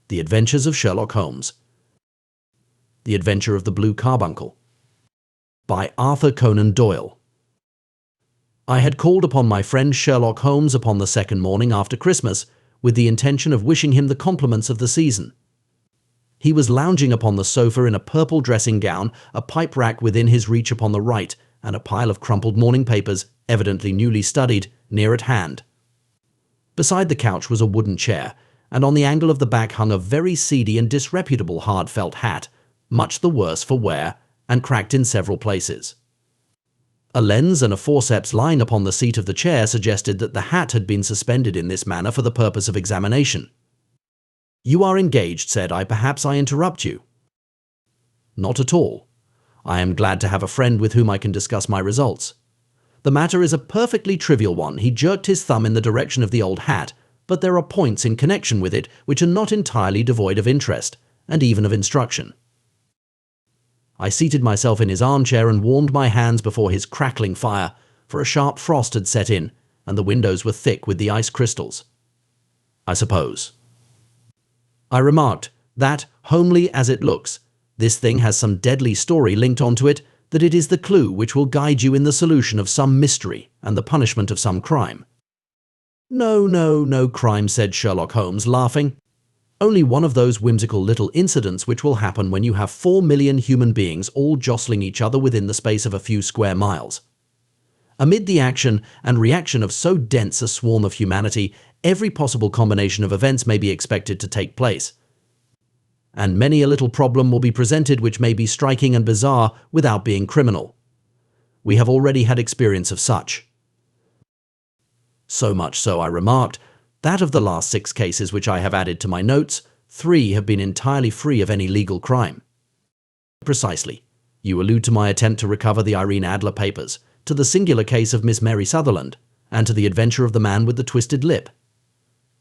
The Adventures of Sherlock Holmes. The Adventure of the Blue Carbuncle. By Arthur Conan Doyle. I had called upon my friend Sherlock Holmes upon the second morning after Christmas with the intention of wishing him the compliments of the season. He was lounging upon the sofa in a purple dressing gown, a pipe rack within his reach upon the right, and a pile of crumpled morning papers, evidently newly studied, near at hand. Beside the couch was a wooden chair, and on the angle of the back hung a very seedy and disreputable hard felt hat, much the worse for wear, and cracked in several places. A lens and a forceps lying upon the seat of the chair suggested that the hat had been suspended in this manner for the purpose of examination. "You are engaged," said I. "Perhaps I interrupt you." "Not at all. I am glad to have a friend with whom I can discuss my results. The matter is a perfectly trivial one." He jerked his thumb in the direction of the old hat, "but there are points in connection with it which are not entirely devoid of interest, and even of instruction." I seated myself in his armchair and warmed my hands before his crackling fire, for a sharp frost had set in, and the windows were thick with the ice crystals. "I suppose," I remarked, "that, homely as it looks, this thing has some deadly story linked onto it, that it is the clue which will guide you in the solution of some mystery and the punishment of some crime." No crime," said Sherlock Holmes, laughing. "Only one of those whimsical little incidents which will happen when you have 4 million human beings all jostling each other within the space of a few square miles. Amid the action and reaction of so dense a swarm of humanity, every possible combination of events may be expected to take place, and many a little problem will be presented which may be striking and bizarre without being criminal. We have already had experience of such. So much so," I remarked, "that of the last 6 cases which I have added to my notes, 3 have been entirely free of any legal crime." "Precisely. You allude to my attempt to recover the Irene Adler papers, to the singular case of Miss Mary Sutherland, and to the adventure of the man with the twisted lip.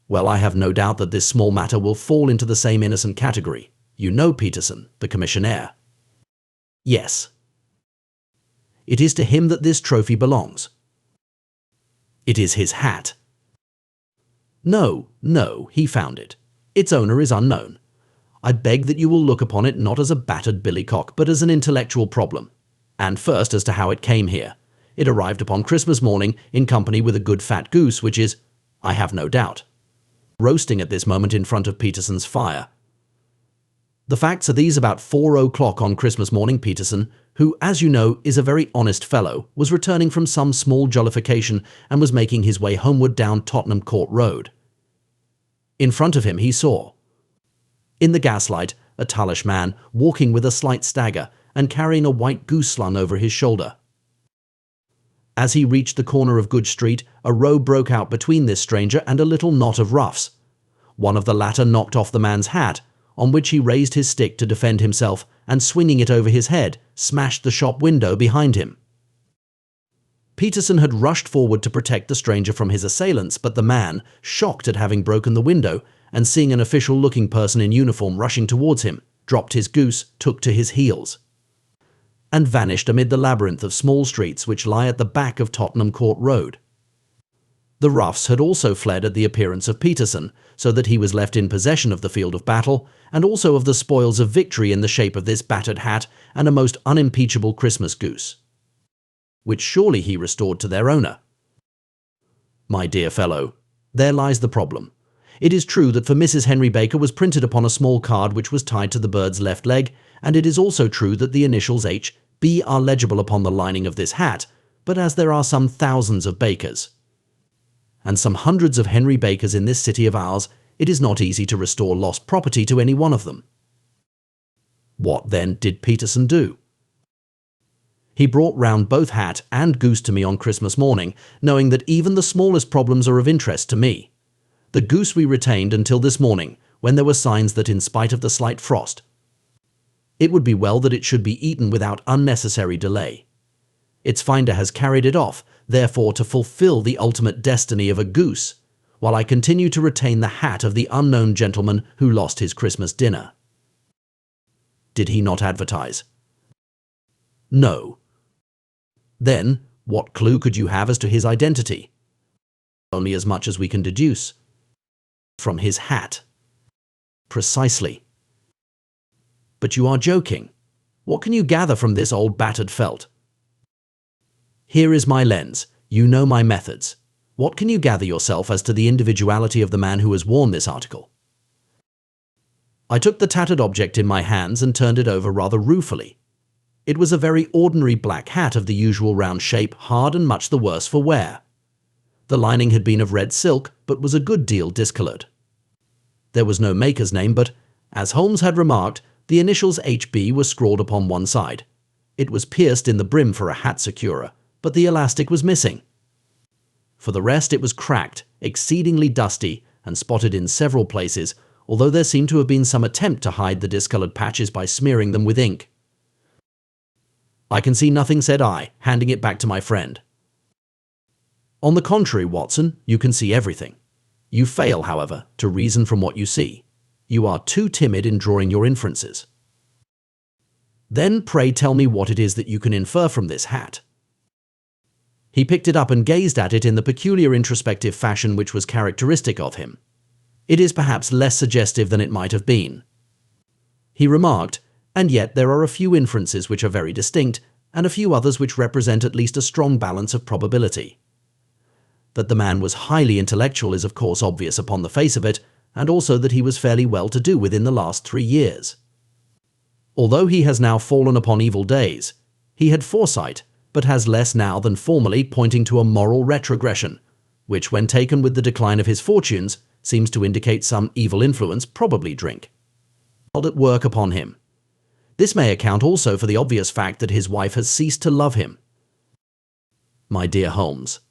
Well, I have no doubt that this small matter will fall into the same innocent category. You know Peterson, the commissionaire?" "Yes." "It is to him that this trophy belongs." "It is his hat." No, he found it. Its owner is unknown. I beg that you will look upon it not as a battered billycock, but as an intellectual problem. And first as to how it came here. It arrived upon Christmas morning in company with a good fat goose, which is, I have no doubt, roasting at this moment in front of Peterson's fire. The facts are these: about 4 o'clock on Christmas morning, Peterson, who, as you know, is a very honest fellow, was returning from some small jollification and was making his way homeward down Tottenham Court Road. In front of him he saw, in the gaslight, a tallish man walking with a slight stagger and carrying a white goose slung over his shoulder. As he reached the corner of Good Street, a row broke out between this stranger and a little knot of roughs. One of the latter knocked off the man's hat, on which he raised his stick to defend himself, and swinging it over his head, smashed the shop window behind him. Peterson had rushed forward to protect the stranger from his assailants, but the man, shocked at having broken the window, and seeing an official-looking person in uniform rushing towards him, dropped his goose, took to his heels, and vanished amid the labyrinth of small streets which lie at the back of Tottenham Court Road. The roughs had also fled at the appearance of Peterson, so that he was left in possession of the field of battle, and also of the spoils of victory in the shape of this battered hat and a most unimpeachable Christmas goose, which surely he restored to their owner. My dear fellow, there lies the problem. It is true that for Mrs. Henry Baker was printed upon a small card which was tied to the bird's left leg, and it is also true that the initials H.B. are legible upon the lining of this hat, but as there are some thousands of Bakers, and some hundreds of Henry Bakers in this city of ours, it is not easy to restore lost property to any one of them. What, then, did Peterson do? He brought round both hat and goose to me on Christmas morning, knowing that even the smallest problems are of interest to me. The goose we retained until this morning, when there were signs that in spite of the slight frost, it would be well that it should be eaten without unnecessary delay. Its finder has carried it off, therefore, to fulfill the ultimate destiny of a goose, while I continue to retain the hat of the unknown gentleman who lost his Christmas dinner. Did he not advertise? No. Then, what clue could you have as to his identity? Only as much as we can deduce from his hat. precisely. But you are joking. What can you gather from this old battered felt? Here is my lens. You know my methods. What can you gather yourself as to the individuality of the man who has worn this article? I took the tattered object in my hands and turned it over rather ruefully. It was a very ordinary black hat of the usual round shape, hard and much the worse for wear. The lining had been of red silk, but was a good deal discoloured. There was no maker's name, but, as Holmes had remarked, the initials HB were scrawled upon one side. It was pierced in the brim for a hat securer, but the elastic was missing. For the rest, it was cracked, exceedingly dusty, and spotted in several places, although there seemed to have been some attempt to hide the discoloured patches by smearing them with ink. "I can see nothing," said I, handing it back to my friend. "On the contrary, Watson, you can see everything. You fail, however, to reason from what you see. You are too timid in drawing your inferences." "Then pray tell me what it is that you can infer from this hat." He picked it up and gazed at it in the peculiar introspective fashion which was characteristic of him. It is perhaps less suggestive than it might have been. He remarked, "And yet there are a few inferences which are very distinct, and a few others which represent at least a strong balance of probability. That the man was highly intellectual is of course obvious upon the face of it, and also that he was fairly well-to-do within the last 3 years. Although he has now fallen upon evil days, he had foresight, but has less now than formerly, pointing to a moral retrogression, which, when taken with the decline of his fortunes, seems to indicate some evil influence, probably drink, at work upon him. This may account also for the obvious fact that his wife has ceased to love him." My dear Holmes.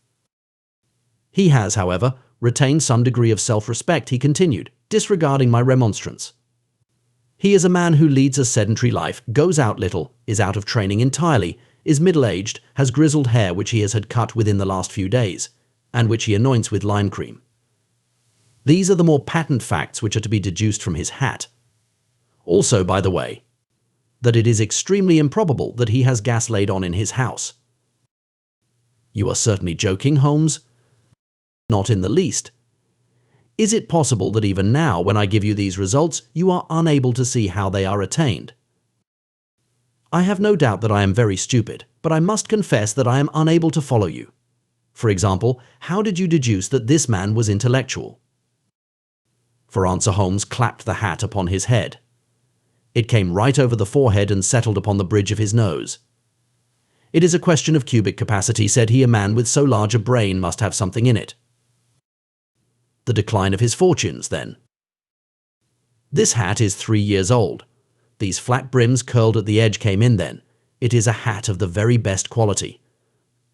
"He has, however, retained some degree of self-respect," he continued, disregarding my remonstrance. "He is a man who leads a sedentary life, goes out little, is out of training entirely, is middle-aged, has grizzled hair which he has had cut within the last few days, and which he anoints with lime cream. These are the more patent facts which are to be deduced from his hat. Also, by the way, that it is extremely improbable that he has gas laid on in his house." "You are certainly joking, Holmes?" "Not in the least. Is it possible that even now, when I give you these results, you are unable to see how they are attained?" "I have no doubt that I am very stupid, but I must confess that I am unable to follow you. For example, how did you deduce that this man was intellectual?" For answer, Holmes clapped the hat upon his head. It came right over the forehead and settled upon the bridge of his nose. "It is a question of cubic capacity," said he. "A man with so large a brain must have something in it." "The decline of his fortunes, then." "This hat is 3 years old. These flat brims curled at the edge came in then. It is a hat of the very best quality.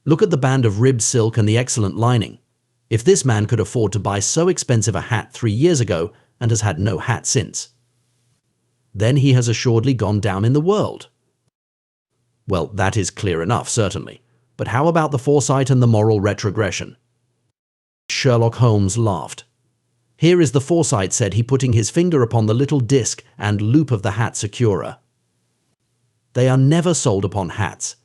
Look at the band of ribbed silk and the excellent lining. If this man could afford to buy so expensive a hat 3 years ago and has had no hat since, then he has assuredly gone down in the world." "Well, that is clear enough, certainly. But how about the foresight and the moral retrogression?" Sherlock Holmes laughed. "Here is the foresight," said he, putting his finger upon the little disc and loop of the hat securer. "They are never sold upon hats.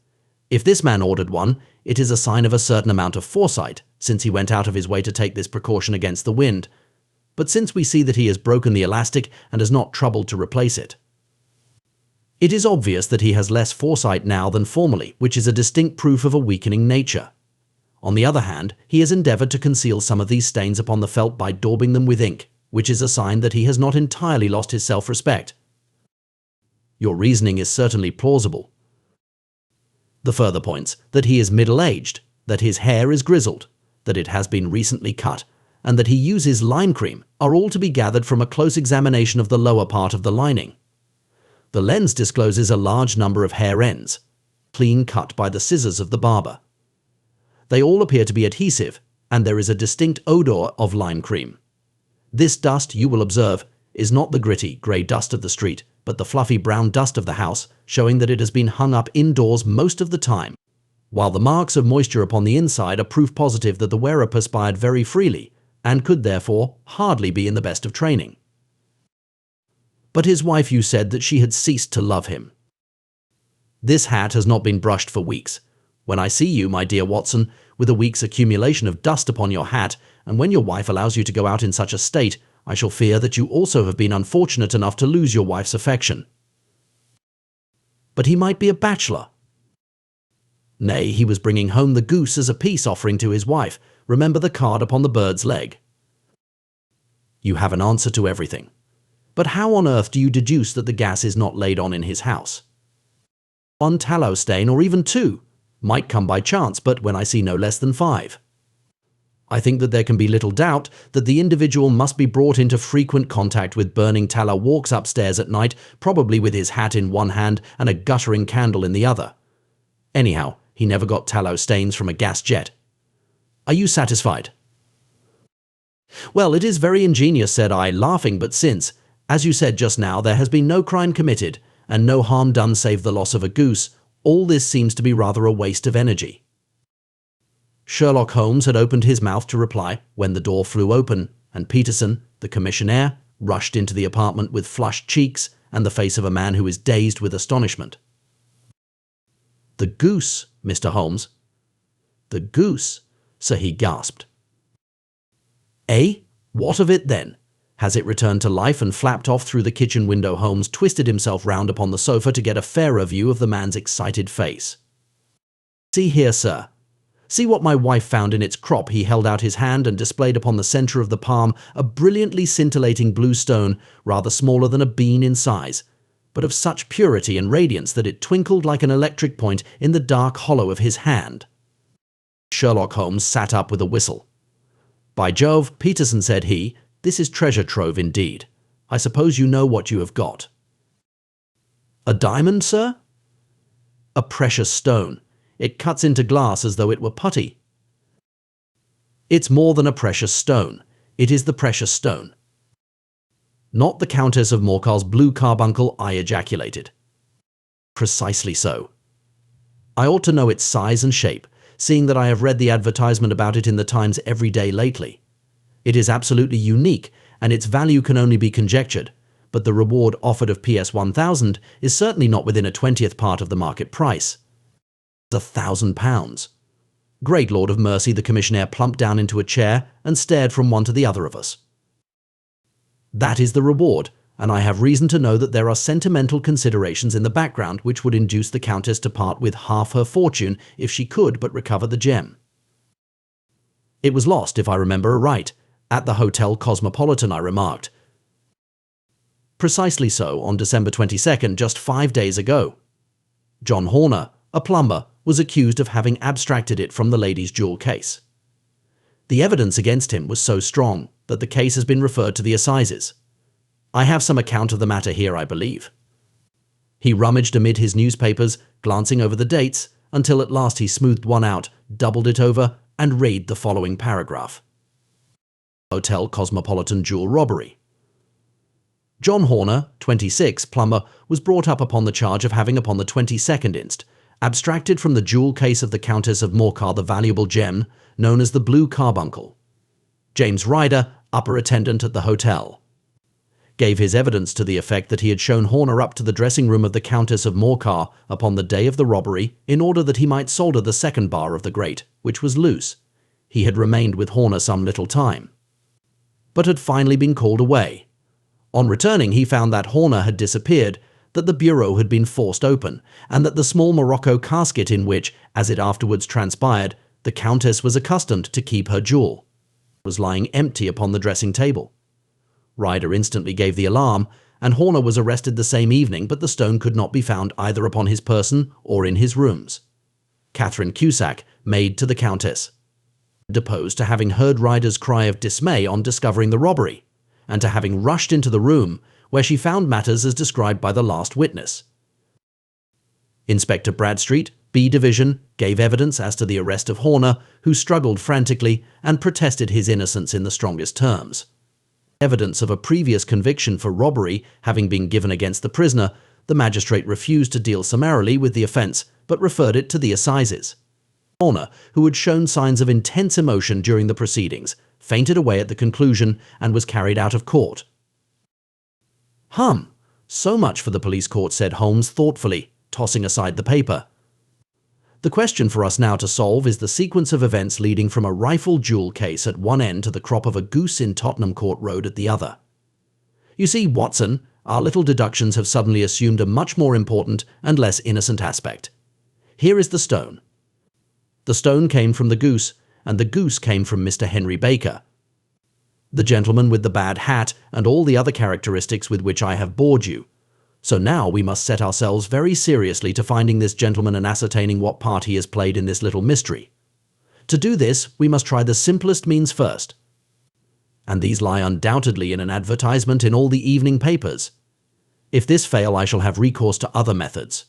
If this man ordered one, it is a sign of a certain amount of foresight, since he went out of his way to take this precaution against the wind. But since we see that he has broken the elastic and has not troubled to replace it, it is obvious that he has less foresight now than formerly, which is a distinct proof of a weakening nature. On the other hand, he has endeavoured to conceal some of these stains upon the felt by daubing them with ink, which is a sign that he has not entirely lost his self-respect. Your reasoning is certainly plausible. The further points, that he is middle-aged, that his hair is grizzled, that it has been recently cut, and that he uses lime cream, are all to be gathered from a close examination of the lower part of the lining. The lens discloses a large number of hair ends, clean cut by the scissors of the barber. They all appear to be adhesive, and there is a distinct odour of lime cream. This dust, you will observe, is not the gritty, grey dust of the street, but the fluffy brown dust of the house, showing that it has been hung up indoors most of the time, while the marks of moisture upon the inside are proof positive that the wearer perspired very freely, and could therefore hardly be in the best of training. But his wife, you said that she had ceased to love him. This hat has not been brushed for weeks. When I see you, my dear Watson, with a week's accumulation of dust upon your hat, and when your wife allows you to go out in such a state, I shall fear that you also have been unfortunate enough to lose your wife's affection. But he might be a bachelor. Nay, he was bringing home the goose as a peace offering to his wife. Remember the card upon the bird's leg. You have an answer to everything. But how on earth do you deduce that the gas is not laid on in his house? One tallow stain, or even two, might come by chance, but when I see no less than 5. I think that there can be little doubt that the individual must be brought into frequent contact with burning tallow walks upstairs at night, probably with his hat in one hand and a guttering candle in the other. Anyhow, he never got tallow stains from a gas jet. Are you satisfied? Well, it is very ingenious, said I, laughing, but since, as you said just now, there has been no crime committed and no harm done save the loss of a goose, all this seems to be rather a waste of energy. Sherlock Holmes had opened his mouth to reply when the door flew open, and Peterson, the commissionaire, rushed into the apartment with flushed cheeks and the face of a man who is dazed with astonishment. The goose, Mr. Holmes. The goose, so he gasped. Eh? What of it then? Has it returned to life and flapped off through the kitchen window? Holmes twisted himself round upon the sofa to get a fairer view of the man's excited face. See here, sir. See what my wife found in its crop. He held out his hand and displayed upon the centre of the palm a brilliantly scintillating blue stone, rather smaller than a bean in size, but of such purity and radiance that it twinkled like an electric point in the dark hollow of his hand. Sherlock Holmes sat up with a whistle. By Jove, Peterson, said he, this is treasure trove indeed. I suppose you know what you have got. A diamond, sir? A precious stone. It cuts into glass as though it were putty. It's more than a precious stone. It is the precious stone. Not the Countess of Morcar's blue carbuncle, I ejaculated. Precisely so. I ought to know its size and shape, seeing that I have read the advertisement about it in the Times every day lately. It is absolutely unique, and its value can only be conjectured, but the reward offered of PS 1000 is certainly not within a 20th part of the market price. £1,000. Great Lord of mercy, the commissionaire plumped down into a chair and stared from one to the other of us. That is the reward, and I have reason to know that there are sentimental considerations in the background which would induce the Countess to part with half her fortune if she could but recover the gem. It was lost, if I remember aright, at the Hotel Cosmopolitan, I remarked. Precisely so, on December 22nd, just 5 days ago. John Horner, a plumber, was accused of having abstracted it from the lady's jewel case. The evidence against him was so strong that the case has been referred to the assizes. I have some account of the matter here, I believe. He rummaged amid his newspapers, glancing over the dates, until at last he smoothed one out, doubled it over, and read the following paragraph. Hotel Cosmopolitan jewel robbery. John Horner, 26, plumber, was brought up upon the charge of having upon the 22nd inst. abstracted from the jewel case of the Countess of Morcar the valuable gem known as the blue carbuncle. James Ryder, upper attendant at the hotel, gave his evidence to the effect that he had shown Horner up to the dressing room of the Countess of Morcar upon the day of the robbery in order that he might solder the second bar of the grate, which was loose. He had remained with Horner some little time, but had finally been called away. On returning, he found that Horner had disappeared, that the bureau had been forced open, and that the small morocco casket in which, as it afterwards transpired, the Countess was accustomed to keep her jewel, was lying empty upon the dressing table. Ryder instantly gave the alarm, and Horner was arrested the same evening, but the stone could not be found either upon his person or in his rooms. Catherine Cusack, maid to the Countess, deposed to having heard Ryder's cry of dismay on discovering the robbery, and to having rushed into the room, where she found matters as described by the last witness. Inspector Bradstreet, B Division, gave evidence as to the arrest of Horner, who struggled frantically and protested his innocence in the strongest terms. Evidence of a previous conviction for robbery having been given against the prisoner, the magistrate refused to deal summarily with the offence, but referred it to the assizes. Horner, who had shown signs of intense emotion during the proceedings, fainted away at the conclusion and was carried out of court. So much for the police court, said Holmes thoughtfully, tossing aside the paper. The question for us now to solve is the sequence of events leading from a rifle jewel case at one end to the crop of a goose in Tottenham Court Road at the other. You see, Watson, our little deductions have suddenly assumed a much more important and less innocent aspect. Here is the stone. The stone came from the goose, and the goose came from Mr. Henry Baker, the gentleman with the bad hat and all the other characteristics with which I have bored you. So now we must set ourselves very seriously to finding this gentleman and ascertaining what part he has played in this little mystery. To do this, we must try the simplest means first. And these lie undoubtedly in an advertisement in all the evening papers. If this fail, I shall have recourse to other methods.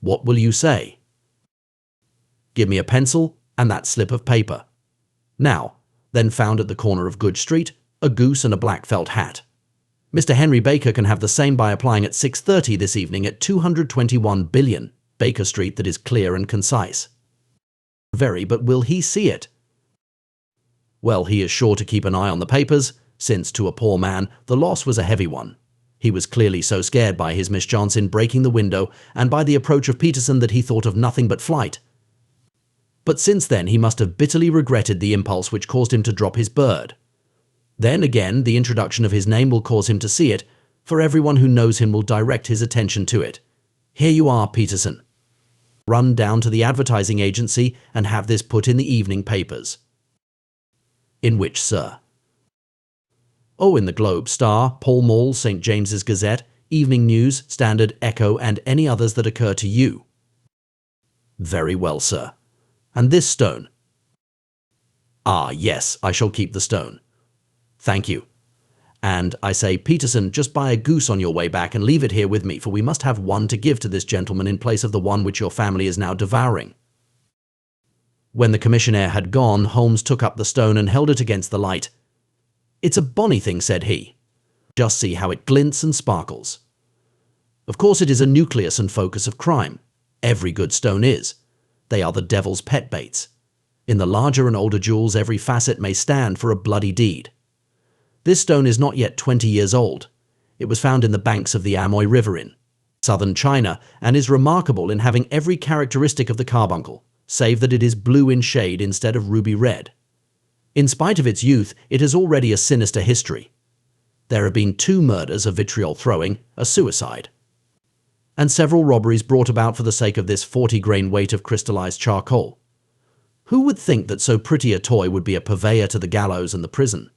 What will you say? Give me a pencil and that slip of paper. Now, then found at the corner of Good Street, a goose and a black felt hat. Mr. Henry Baker can have the same by applying at 6:30 this evening at 221 Billion, Baker Street, that is clear and concise. Very, but will he see it? Well, he is sure to keep an eye on the papers, since, to a poor man, the loss was a heavy one. He was clearly so scared by his mischance in breaking the window and by the approach of Peterson that he thought of nothing but flight. But since then he must have bitterly regretted the impulse which caused him to drop his bird. Then again, the introduction of his name will cause him to see it, for everyone who knows him will direct his attention to it. Here you are, Peterson. Run down to the advertising agency and have this put in the evening papers. In which, sir? Oh, in the Globe, Star, Pall Mall, St. James's Gazette, Evening News, Standard, Echo, and any others that occur to you. Very well, sir. And this stone? Ah, yes, I shall keep the stone. Thank you. And I say, Peterson, just buy a goose on your way back and leave it here with me, for we must have one to give to this gentleman in place of the one which your family is now devouring. When the commissionaire had gone, Holmes took up the stone and held it against the light. It's a bonny thing, said he. Just see how it glints and sparkles. Of course it is a nucleus and focus of crime. Every good stone is. They are the devil's pet baits. In the larger and older jewels, every facet may stand for a bloody deed. This stone is not yet 20 years old. It was found in the banks of the Amoy River in southern China and is remarkable in having every characteristic of the carbuncle, save that it is blue in shade instead of ruby red. In spite of its youth, it has already a sinister history. There have been 2 murders of vitriol throwing, a suicide, and several robberies brought about for the sake of this 40-grain weight of crystallized charcoal. Who would think that so pretty a toy would be a purveyor to the gallows and the prison?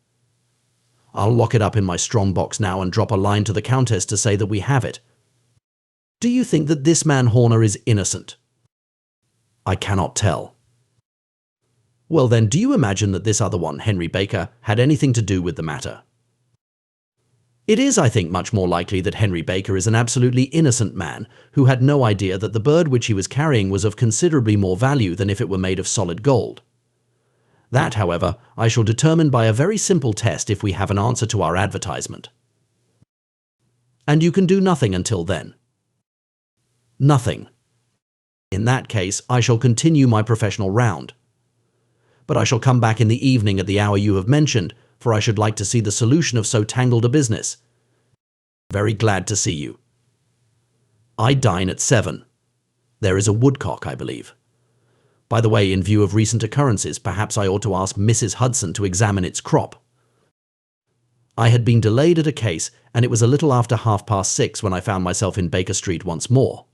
I'll lock it up in my strong box now and drop a line to the Countess to say that we have it. Do you think that this man Horner is innocent? I cannot tell. Well then, do you imagine that this other one, Henry Baker, had anything to do with the matter? It is, I think, much more likely that Henry Baker is an absolutely innocent man who had no idea that the bird which he was carrying was of considerably more value than if it were made of solid gold. That, however, I shall determine by a very simple test if we have an answer to our advertisement. And you can do nothing until then. Nothing. In that case, I shall continue my professional round. But I shall come back in the evening at the hour you have mentioned, for I should like to see the solution of so tangled a business. Very glad to see you. I dine at 7. There is a woodcock, I believe. By the way, in view of recent occurrences, perhaps I ought to ask Mrs. Hudson to examine its crop. I had been delayed at a case, and it was a little after 6:30 when I found myself in Baker Street once more.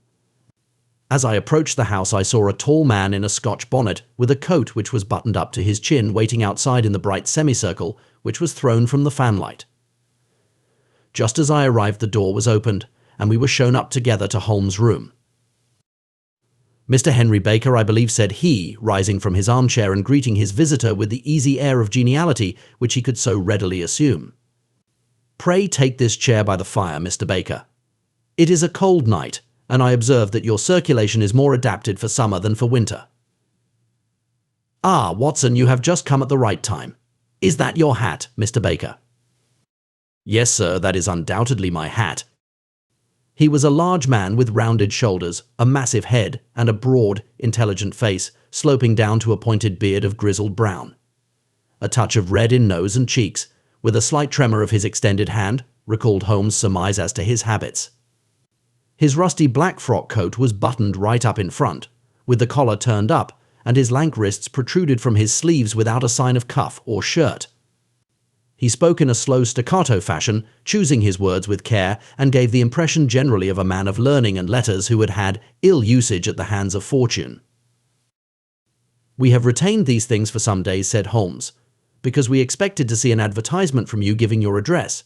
As I approached the house, I saw a tall man in a Scotch bonnet, with a coat which was buttoned up to his chin, waiting outside in the bright semicircle which was thrown from the fanlight. Just as I arrived, the door was opened, and we were shown up together to Holmes' room. Mr. Henry Baker, I believe, said he, rising from his armchair and greeting his visitor with the easy air of geniality which he could so readily assume. Pray take this chair by the fire, Mr. Baker. It is a cold night, and I observe that your circulation is more adapted for summer than for winter. Ah, Watson, you have just come at the right time. Is that your hat, Mr. Baker? Yes, sir, that is undoubtedly my hat. He was a large man with rounded shoulders, a massive head, and a broad, intelligent face, sloping down to a pointed beard of grizzled brown. A touch of red in nose and cheeks, with a slight tremor of his extended hand, recalled Holmes' surmise as to his habits. His rusty black frock coat was buttoned right up in front, with the collar turned up, and his lank wrists protruded from his sleeves without a sign of cuff or shirt. He spoke in a slow staccato fashion, choosing his words with care, and gave the impression generally of a man of learning and letters who had had ill usage at the hands of fortune. "We have retained these things for some days," said Holmes, "because we expected to see an advertisement from you giving your address.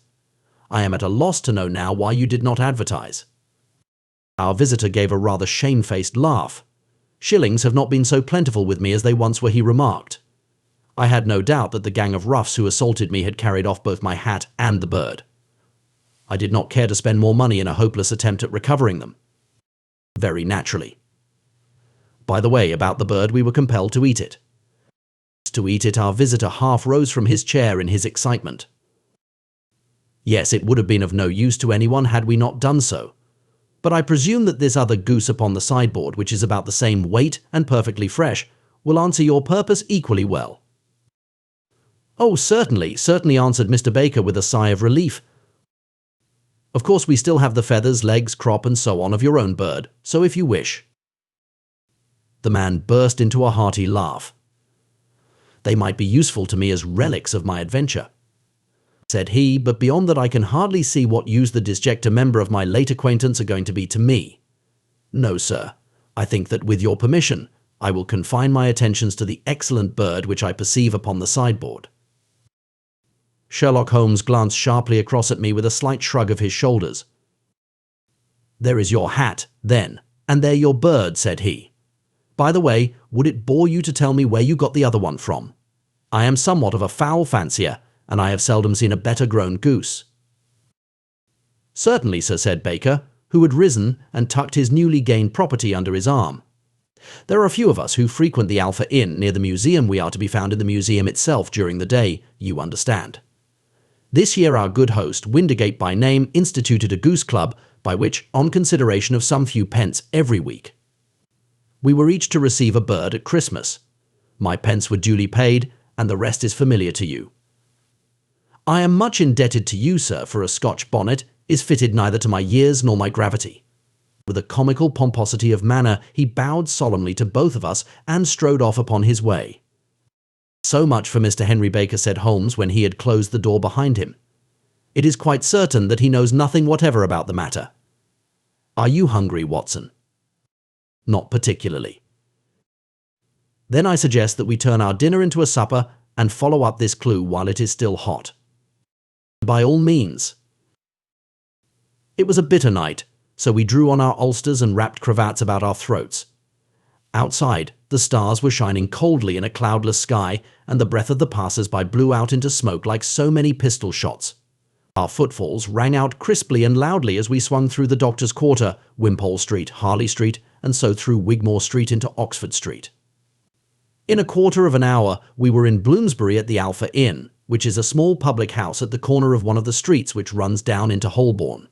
I am at a loss to know now why you did not advertise." Our visitor gave a rather shamefaced laugh. "Shillings have not been so plentiful with me as they once were," he remarked. "I had no doubt that the gang of roughs who assaulted me had carried off both my hat and the bird. I did not care to spend more money in a hopeless attempt at recovering them. Very naturally. By the way, about the bird, we were compelled to eat it." To eat it, our visitor half rose from his chair in his excitement. "Yes, it would have been of no use to anyone had we not done so. But I presume that this other goose upon the sideboard, which is about the same weight and perfectly fresh, will answer your purpose equally well." "Oh, certainly, certainly," answered Mr. Baker with a sigh of relief. "Of course, we still have the feathers, legs, crop, and so on of your own bird, so if you wish." The man burst into a hearty laugh. "They might be useful to me as relics of my adventure," said he, "but beyond that I can hardly see what use the disjecta member of my late acquaintance are going to be to me. No, sir, I think that with your permission, I will confine my attentions to the excellent bird which I perceive upon the sideboard." Sherlock Holmes glanced sharply across at me with a slight shrug of his shoulders. "There is your hat, then, and there your bird," said he. "By the way, would it bore you to tell me where you got the other one from? I am somewhat of a fowl fancier, and I have seldom seen a better-grown goose." "Certainly, sir," said Baker, who had risen and tucked his newly gained property under his arm. "There are a few of us who frequent the Alpha Inn near the museum. We are to be found in the museum itself during the day, you understand. This year our good host, Windigate by name, instituted a goose club, by which, on consideration of some few pence every week, we were each to receive a bird at Christmas. My pence were duly paid, and the rest is familiar to you. I am much indebted to you, sir, for a Scotch bonnet is fitted neither to my years nor my gravity." With a comical pomposity of manner, he bowed solemnly to both of us and strode off upon his way. "So much for Mr. Henry Baker," said Holmes when he had closed the door behind him. "It is quite certain that he knows nothing whatever about the matter. Are you hungry, Watson?" "Not particularly." "Then I suggest that we turn our dinner into a supper and follow up this clue while it is still hot." "By all means." It was a bitter night, so we drew on our ulsters and wrapped cravats about our throats. Outside, the stars were shining coldly in a cloudless sky, and the breath of the passers-by blew out into smoke like so many pistol shots. Our footfalls rang out crisply and loudly as we swung through the Doctor's Quarter, Wimpole Street, Harley Street, and so through Wigmore Street into Oxford Street. In a quarter of an hour, we were in Bloomsbury at the Alpha Inn, which is a small public house at the corner of one of the streets which runs down into Holborn.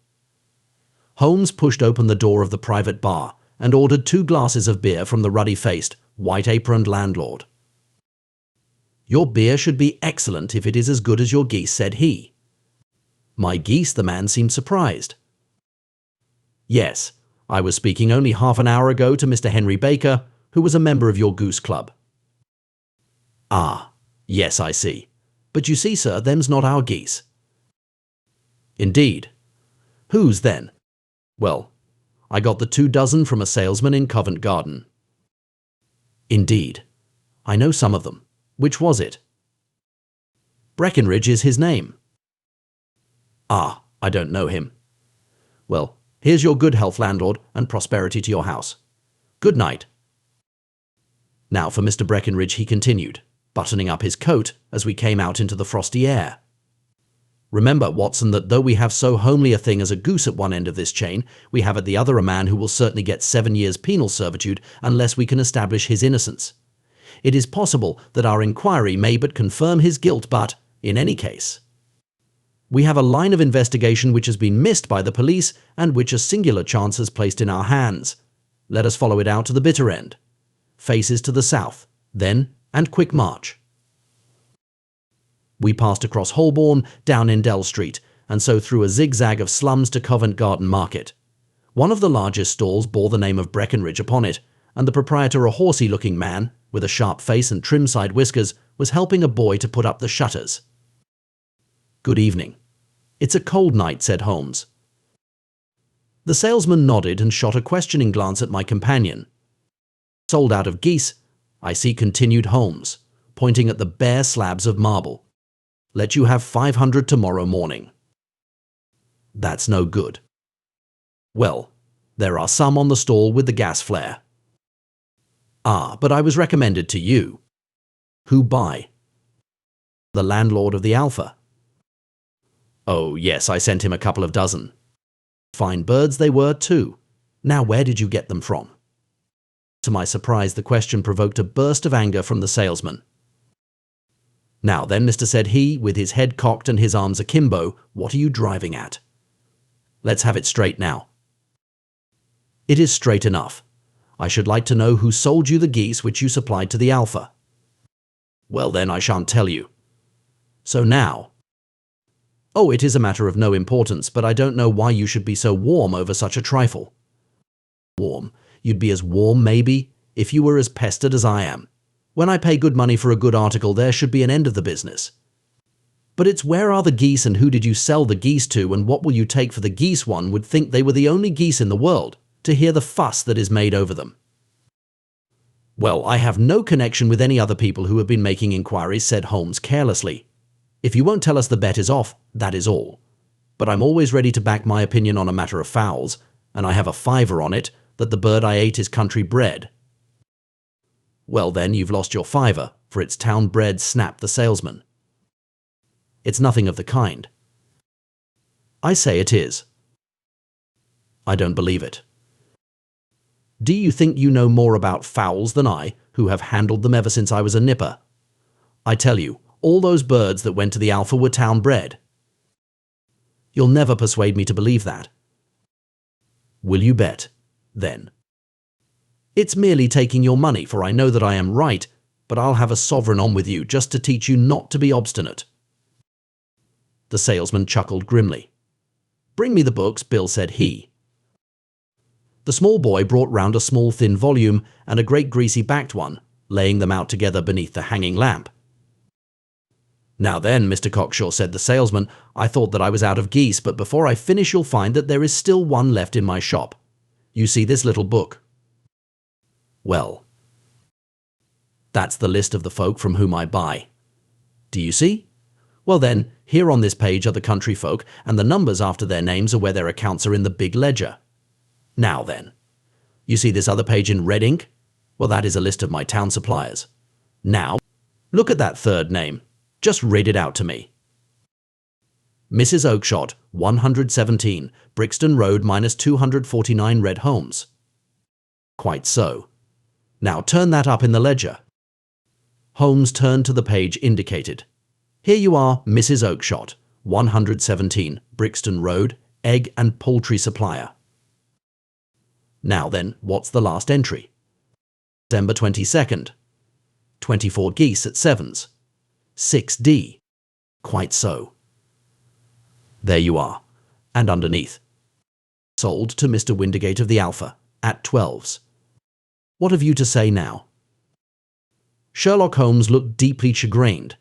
Holmes pushed open the door of the private bar and ordered 2 glasses of beer from the ruddy-faced, white-aproned landlord. "Your beer should be excellent if it is as good as your geese," said he. "My geese?" The man seemed surprised. "Yes, I was speaking only half an hour ago to Mr. Henry Baker, who was a member of your goose club." "Ah, yes, I see. But you see, sir, them's not our geese." "Indeed. Whose, then?" "Well, I got the 2 dozen from a salesman in Covent Garden." "Indeed. I know some of them. Which was it?" "Breckenridge is his name." "Ah, I don't know him. Well, here's your good health, landlord, and prosperity to your house. Good night." "Now for Mr. Breckenridge," he continued, buttoning up his coat as we came out into the frosty air. "Remember, Watson, that though we have so homely a thing as a goose at one end of this chain, we have at the other a man who will certainly get 7 years penal servitude unless we can establish his innocence. It is possible that our inquiry may but confirm his guilt, but, in any case, we have a line of investigation which has been missed by the police and which a singular chance has placed in our hands. Let us follow it out to the bitter end. Faces to the south, then, and quick march." We passed across Holborn, down Endell Street, and so through a zigzag of slums to Covent Garden Market. One of the largest stalls bore the name of Breckenridge upon it, and the proprietor, a horsey-looking man with a sharp face and trim-side whiskers, was helping a boy to put up the shutters. "Good evening." "It's a cold night," said Holmes. The salesman nodded and shot a questioning glance at my companion. "Sold out of geese, I see," continued Holmes, pointing at the bare slabs of marble. "Let you have 500 tomorrow morning." "That's no good." "Well, there are some on the stall with the gas flare." "Ah, but I was recommended to you." "Who by?" "The landlord of the Alpha." "Oh, yes, I sent him a couple of dozen." "Fine birds they were, too. Now, where did you get them from?" To my surprise, the question provoked a burst of anger from the salesman. "Now then, mister," said he, with his head cocked and his arms akimbo, "what are you driving at? Let's have it straight now." "It is straight enough. I should like to know who sold you the geese which you supplied to the Alpha." "Well then, I shan't tell you." "So now—" "Oh, it is a matter of no importance, but I don't know why you should be so warm over such a trifle." "Warm? You'd be as warm, maybe, if you were as pestered as I am. When I pay good money for a good article, there should be an end of the business. But it's where are the geese and who did you sell the geese to and what will you take for the geese? One would think they were the only geese in the world, to hear the fuss that is made over them." "Well, I have no connection with any other people who have been making inquiries," said Holmes carelessly. "If you won't tell us the bet is off, that is all. But I'm always ready to back my opinion on a matter of fowls, and I have a fiver on it that the bird I ate is country bred." "Well then, you've lost your fiver, for it's town bred," snapped the salesman. "It's nothing of the kind." "I say it is." "I don't believe it." "Do you think you know more about fowls than I, who have handled them ever since I was a nipper? I tell you, all those birds that went to the Alpha were town bred." "You'll never persuade me to believe that." "Will you bet, then?" "It's merely taking your money, for I know that I am right, but I'll have a sovereign on with you just to teach you not to be obstinate." The salesman chuckled grimly. "Bring me the books, Bill," said he. The small boy brought round a small thin volume and a great greasy-backed one, laying them out together beneath the hanging lamp. "Now then, Mr. Cockshaw," said the salesman, "I thought that I was out of geese, but before I finish you'll find that there is still one left in my shop. You see this little book? Well, that's the list of the folk from whom I buy. Do you see? Well then, here on this page are the country folk, and the numbers after their names are where their accounts are in the big ledger. Now then, you see this other page in red ink? Well, that is a list of my town suppliers. Now, look at that third name. Just read it out to me. Mrs. Oakshott, 117, Brixton Road, -249 Red Holmes. Quite so. Now turn that up in the ledger." Holmes turned to the page indicated. "Here you are, Mrs. Oakshott, 117, Brixton Road, egg and poultry supplier. Now then, what's the last entry? December 22nd. 24 geese at sevens. 6D. Quite so. There you are. And underneath. Sold to Mr. Windigate of the Alpha, at 12s. What have you to say now?" Sherlock Holmes looked deeply chagrined.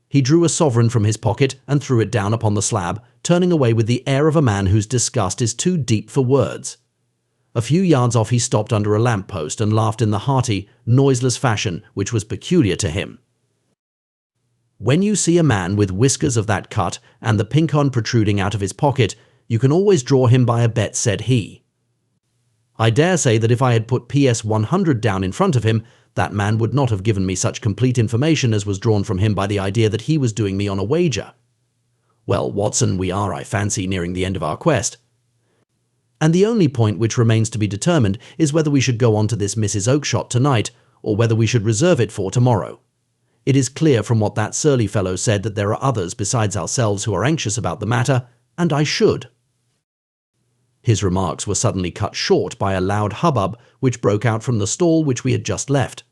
He drew a sovereign from his pocket and threw it down upon the slab, turning away with the air of a man whose disgust is too deep for words. A few yards off he stopped under a lamp-post and laughed in the hearty, noiseless fashion which was peculiar to him. "When you see a man with whiskers of that cut and the pink-on protruding out of his pocket, you can always draw him by a bet," said he. "I dare say that if I had put PS 100 down in front of him, that man would not have given me such complete information as was drawn from him by the idea that he was doing me on a wager. Well, Watson, we are, I fancy, nearing the end of our quest. And the only point which remains to be determined is whether we should go on to this Mrs. Oakshott tonight, or whether we should reserve it for tomorrow. It is clear from what that surly fellow said that there are others besides ourselves who are anxious about the matter, and I should." His remarks were suddenly cut short by a loud hubbub which broke out from the stall which we had just left.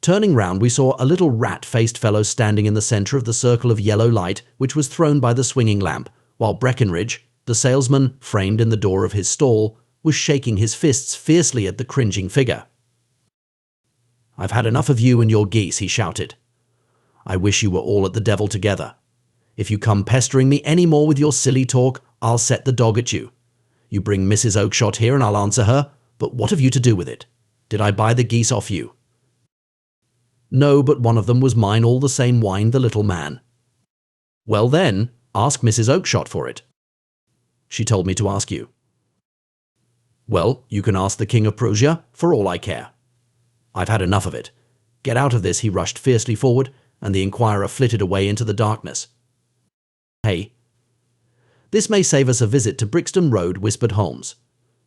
Turning round, we saw a little rat-faced fellow standing in the centre of the circle of yellow light which was thrown by the swinging lamp, while Breckenridge, the salesman, framed in the door of his stall, was shaking his fists fiercely at the cringing figure. "I've had enough of you and your geese," he shouted. "I wish you were all at the devil together. If you come pestering me any more with your silly talk, I'll set the dog at you. You bring Mrs. Oakshott here and I'll answer her, but what have you to do with it? Did I buy the geese off you?" "No, but one of them was mine all the same," whined the little man. "Well then, ask Mrs. Oakshott for it." "She told me to ask you." "Well, you can ask the King of Prussia, for all I care." "I've had enough of it. Get out of this," he rushed fiercely forward, and the inquirer flitted away into the darkness. "Hey." "This may save us a visit to Brixton Road," whispered Holmes.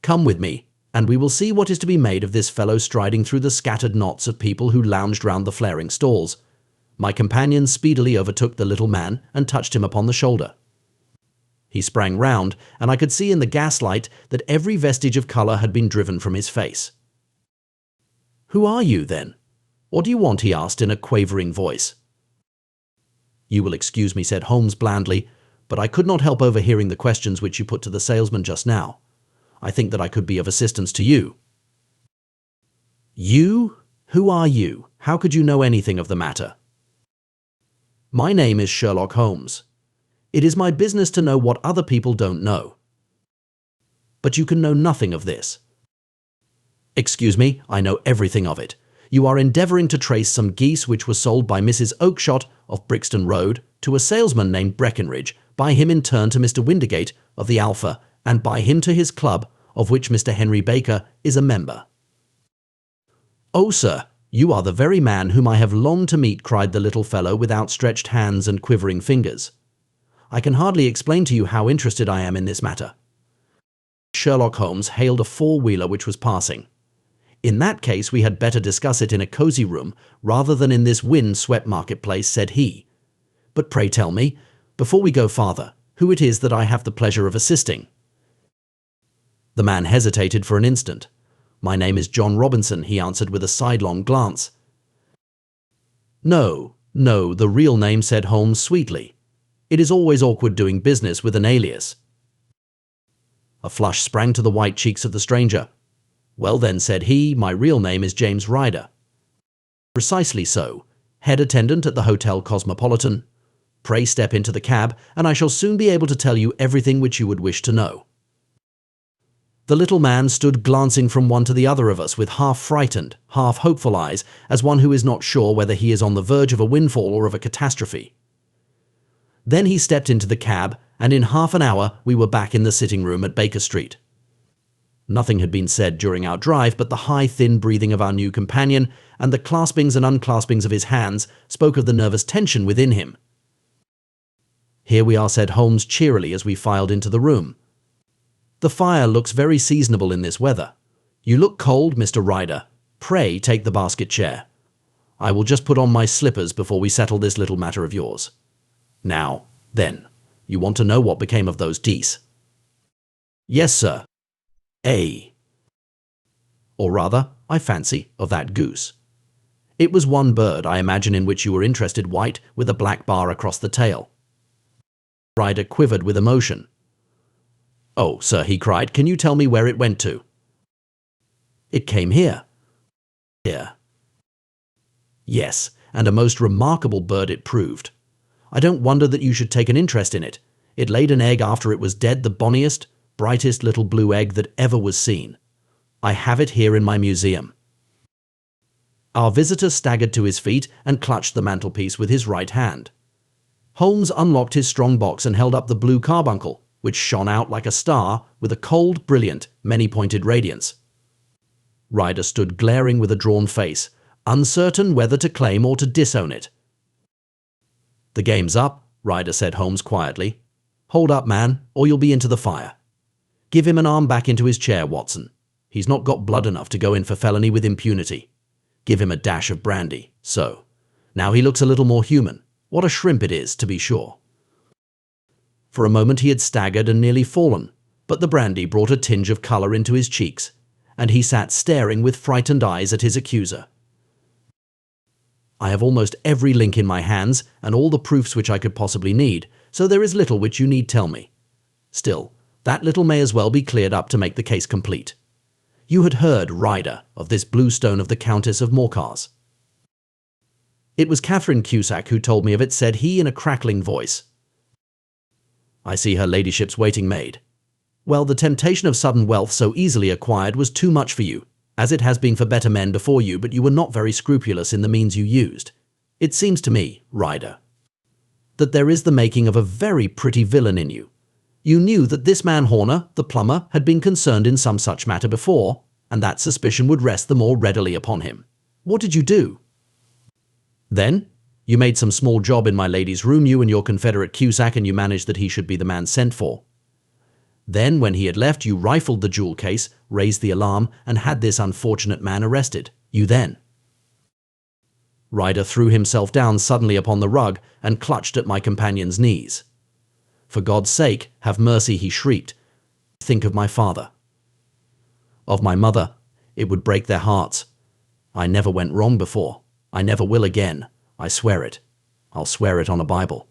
"Come with me, and we will see what is to be made of this fellow striding through the scattered knots of people who lounged round the flaring stalls." My companion speedily overtook the little man and touched him upon the shoulder. He sprang round, and I could see in the gaslight that every vestige of colour had been driven from his face. "Who are you, then? What do you want?" he asked in a quavering voice. "You will excuse me," said Holmes blandly, "but I could not help overhearing the questions which you put to the salesman just now. I think that I could be of assistance to you." "You? Who are you? How could you know anything of the matter?" "My name is Sherlock Holmes. It is my business to know what other people don't know. But you can know nothing of this." "Excuse me, I know everything of it. You are endeavouring to trace some geese which were sold by Mrs. Oakshott of Brixton Road to a salesman named Breckenridge, by him in turn to Mr. Windigate of the Alpha, and by him to his club, of which Mr. Henry Baker is a member." "Oh, sir, you are the very man whom I have longed to meet," cried the little fellow with outstretched hands and quivering fingers. "I can hardly explain to you how interested I am in this matter." Sherlock Holmes hailed a four-wheeler which was passing. "In that case we had better discuss it in a cosy room rather than in this wind-swept marketplace," said he. "But pray tell me, before we go farther, who it is that I have the pleasure of assisting." The man hesitated for an instant. "My name is John Robinson," he answered with a sidelong glance. "No, the real name," said Holmes sweetly. "It is always awkward doing business with an alias." A flush sprang to the white cheeks of the stranger. "Well then," said he, "my real name is James Ryder." "Precisely so. Head attendant at the Hotel Cosmopolitan. Pray step into the cab, and I shall soon be able to tell you everything which you would wish to know." The little man stood glancing from one to the other of us with half-frightened, half-hopeful eyes, as one who is not sure whether he is on the verge of a windfall or of a catastrophe. Then he stepped into the cab, and in half an hour we were back in the sitting-room at Baker Street. Nothing had been said during our drive, but the high, thin breathing of our new companion and the claspings and unclaspings of his hands spoke of the nervous tension within him. "Here we are," said Holmes cheerily as we filed into the room. "The fire looks very seasonable in this weather. You look cold, Mr. Ryder. Pray take the basket chair. I will just put on my slippers before we settle this little matter of yours. Now, then, you want to know what became of those geese?" "Yes, sir. Or rather, I fancy, of that goose. It was one bird, I imagine, in which you were interested, white, with a black bar across the tail." Ryder quivered with emotion. "Oh, sir," he cried, "can you tell me where it went to?" "It came here." "Here?" "Yes, and a most remarkable bird it proved. I don't wonder that you should take an interest in it. It laid an egg after it was dead, the bonniest, brightest little blue egg that ever was seen. I have it here in my museum." Our visitor staggered to his feet and clutched the mantelpiece with his right hand. Holmes unlocked his strong box and held up the blue carbuncle, which shone out like a star with a cold, brilliant, many-pointed radiance. Ryder stood glaring with a drawn face, uncertain whether to claim or to disown it. "The game's up," Ryder said Holmes quietly. "Hold up, man, or you'll be into the fire. Give him an arm back into his chair, Watson. He's not got blood enough to go in for felony with impunity. Give him a dash of brandy. So. Now he looks a little more human. What a shrimp it is, to be sure." For a moment he had staggered and nearly fallen, but the brandy brought a tinge of colour into his cheeks, and he sat staring with frightened eyes at his accuser. "I have almost every link in my hands, and all the proofs which I could possibly need, so there is little which you need tell me. Still, that little may as well be cleared up to make the case complete. You had heard, Ryder, of this blue stone of the Countess of Morcar's. It was Catherine Cusack who told me of it, said he in a crackling voice. I see her ladyship's waiting maid. Well, the temptation of sudden wealth so easily acquired was too much for you, as it has been for better men before you, but you were not very scrupulous in the means you used. It seems to me, Ryder, that there is the making of a very pretty villain in you. You knew that this man Horner, the plumber, had been concerned in some such matter before, and that suspicion would rest the more readily upon him. What did you do? Then, you made some small job in my lady's room, you and your confederate Cusack, and you managed that he should be the man sent for. Then, when he had left, you rifled the jewel case, raised the alarm, and had this unfortunate man arrested. You then. Ryder threw himself down suddenly upon the rug and clutched at my companion's knees. For God's sake, have mercy, he shrieked. Think of my father. Of my mother. It would break their hearts. I never went wrong before. I never will again. I swear it. I'll swear it on a Bible.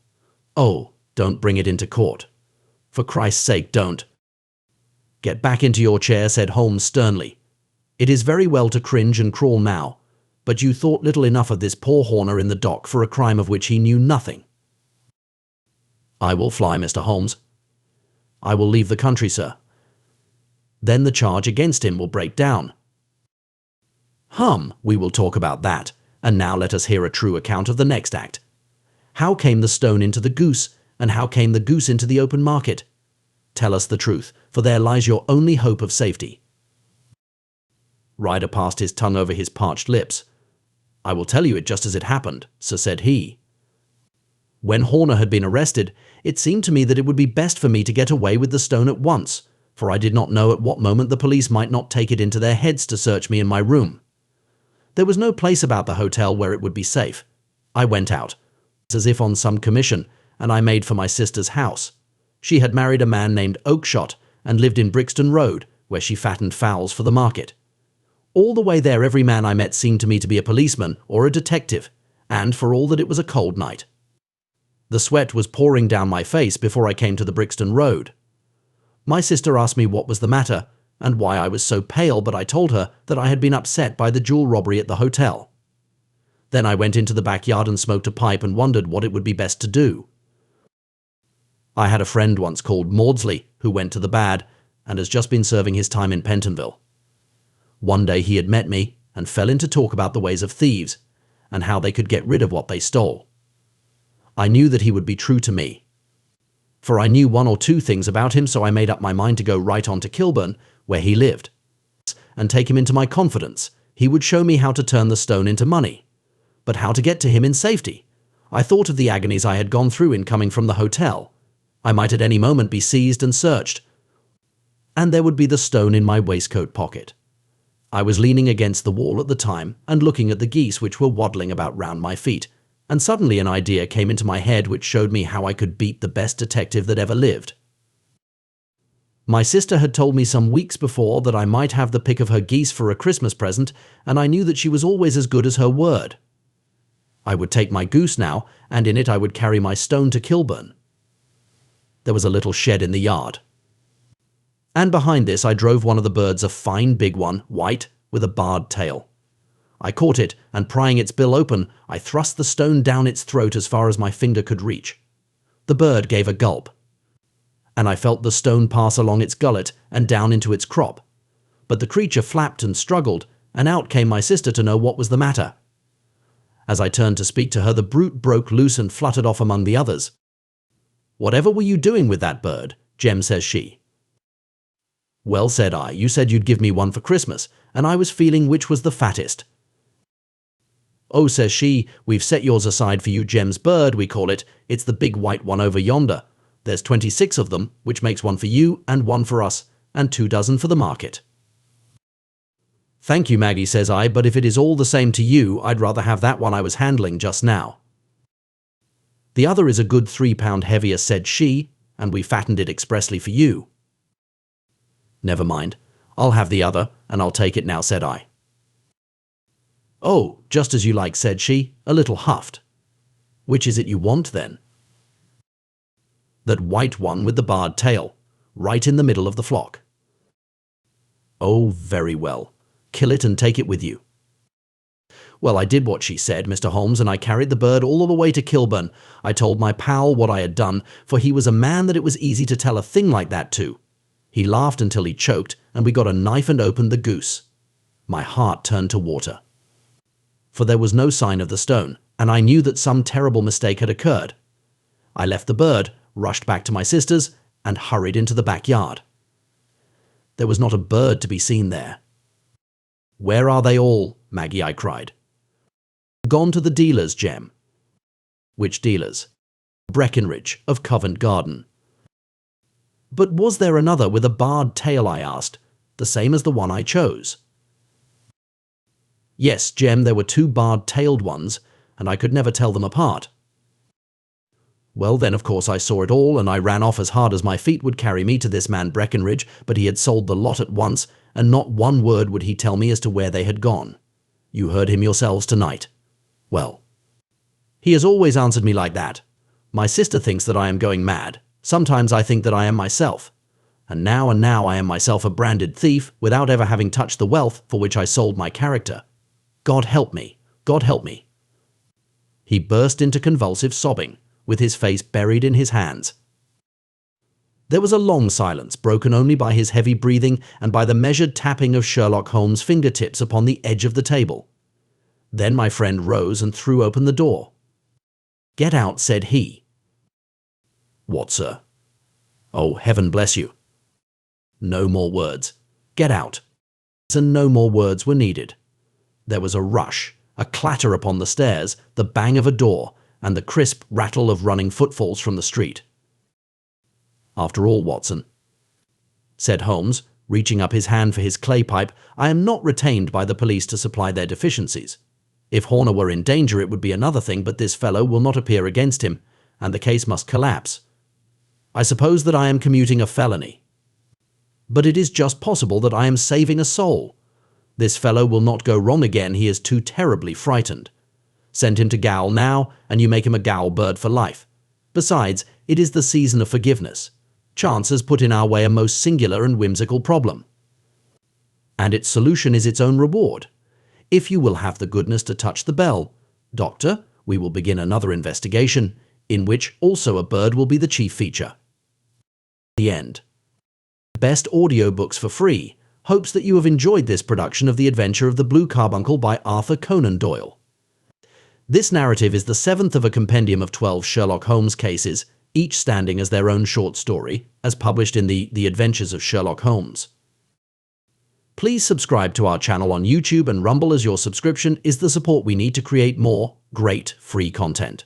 Oh, don't bring it into court. For Christ's sake, don't. Get back into your chair, said Holmes sternly. It is very well to cringe and crawl now, but you thought little enough of this poor Horner in the dock for a crime of which he knew nothing. I will fly, Mr. Holmes. I will leave the country, sir. Then the charge against him will break down. We will talk about that. And now let us hear a true account of the next act. How came the stone into the goose, and how came the goose into the open market? Tell us the truth, for there lies your only hope of safety. Ryder passed his tongue over his parched lips. I will tell you it just as it happened, sir, said he. When Horner had been arrested, it seemed to me that it would be best for me to get away with the stone at once, for I did not know at what moment the police might not take it into their heads to search me in my room. There was no place about the hotel where it would be safe. I went out, as if on some commission, and I made for my sister's house. She had married a man named Oakshott and lived in Brixton Road, where she fattened fowls for the market. All the way there every man I met seemed to me to be a policeman or a detective, and for all that it was a cold night. The sweat was pouring down my face before I came to the Brixton Road. My sister asked me what was the matter, and why I was so pale, but I told her that I had been upset by the jewel robbery at the hotel. Then I went into the backyard and smoked a pipe and wondered what it would be best to do. I had a friend once called Maudsley who went to the bad and has just been serving his time in Pentonville. One day he had met me and fell into talk about the ways of thieves and how they could get rid of what they stole. I knew that he would be true to me, for I knew one or two things about him, so I made up my mind to go right on to Kilburn, where he lived, and take him into my confidence. He would show me how to turn the stone into money, but how to get to him in safety. I thought of the agonies I had gone through in coming from the hotel. I might at any moment be seized and searched, and there would be the stone in my waistcoat pocket. I was leaning against the wall at the time and looking at the geese which were waddling about round my feet, and suddenly an idea came into my head which showed me how I could beat the best detective that ever lived. My sister had told me some weeks before that I might have the pick of her geese for a Christmas present, and I knew that she was always as good as her word. I would take my goose now, and in it I would carry my stone to Kilburn. There was a little shed in the yard, and behind this I drove one of the birds, a fine big one, white, with a barred tail. I caught it, and prying its bill open, I thrust the stone down its throat as far as my finger could reach. The bird gave a gulp, and I felt the stone pass along its gullet and down into its crop. But the creature flapped and struggled, and out came my sister to know what was the matter. As I turned to speak to her, the brute broke loose and fluttered off among the others. "Whatever were you doing with that bird?" Jem says she. "Well," said I, "you said you'd give me one for Christmas, and I was feeling which was the fattest." "Oh," says she, "we've set yours aside for you, Jem's bird, we call it. It's the big white one over yonder. There's 26 of them, which makes one for you and one for us, and 2 dozen for the market." "Thank you, Maggie," says I, "but if it is all the same to you, I'd rather have that one I was handling just now." "The other is a good 3 pound heavier," said she, "and we fattened it expressly for you." "Never mind. I'll have the other, and I'll take it now," said I. "Oh, just as you like," said she, a little huffed. "Which is it you want, then?" "That white one with the barred tail, right in the middle of the flock." "Oh, very well. Kill it and take it with you." Well, I did what she said, Mr. Holmes, and I carried the bird all the way to Kilburn. I told my pal what I had done, for he was a man that it was easy to tell a thing like that to. He laughed until he choked, and we got a knife and opened the goose. My heart turned to water. For there was no sign of the stone, and I knew that some terrible mistake had occurred. I left the bird, rushed back to my sister's, and hurried into the backyard. There was not a bird to be seen there. "Where are they all?" Maggie, I cried. "Gone to the dealers, Jem." "Which dealers?" "Breckenridge, of Covent Garden." "But was there another with a barred tail?" I asked. "The same as the one I chose." "Yes, Jem, there were two barred-tailed ones, and I could never tell them apart." Well, then, of course, I saw it all, and I ran off as hard as my feet would carry me to this man Breckenridge, but he had sold the lot at once, and not one word would he tell me as to where they had gone. You heard him yourselves tonight. Well, he has always answered me like that. My sister thinks that I am going mad. Sometimes I think that I am myself. And now I am myself a branded thief, without ever having touched the wealth for which I sold my character. God help me! God help me! He burst into convulsive sobbing, with his face buried in his hands. There was a long silence, broken only by his heavy breathing and by the measured tapping of Sherlock Holmes' fingertips upon the edge of the table. Then my friend rose and threw open the door. "Get out," said he. "What, sir?" "Oh, heaven bless you." No more words. "Get out." And no more words were needed. There was a rush, a clatter upon the stairs, the bang of a door, and the crisp rattle of running footfalls from the street. "After all, Watson," said Holmes, reaching up his hand for his clay pipe, "I am not retained by the police to supply their deficiencies. If Horner were in danger it would be another thing, but this fellow will not appear against him, and the case must collapse. I suppose that I am commuting a felony. But it is just possible that I am saving a soul. This fellow will not go wrong again, he is too terribly frightened. Send him to gaol now, and you make him a gaol bird for life. Besides, it is the season of forgiveness. Chance has put in our way a most singular and whimsical problem. And its solution is its own reward. If you will have the goodness to touch the bell, Doctor, we will begin another investigation, in which also a bird will be the chief feature." The end. Best audiobooks for free hopes that you have enjoyed this production of The Adventure of the Blue Carbuncle by Arthur Conan Doyle. This narrative is the 7th of a compendium of 12 Sherlock Holmes cases, each standing as their own short story, as published in The Adventures of Sherlock Holmes. Please subscribe to our channel on YouTube and Rumble, as your subscription is the support we need to create more great free content.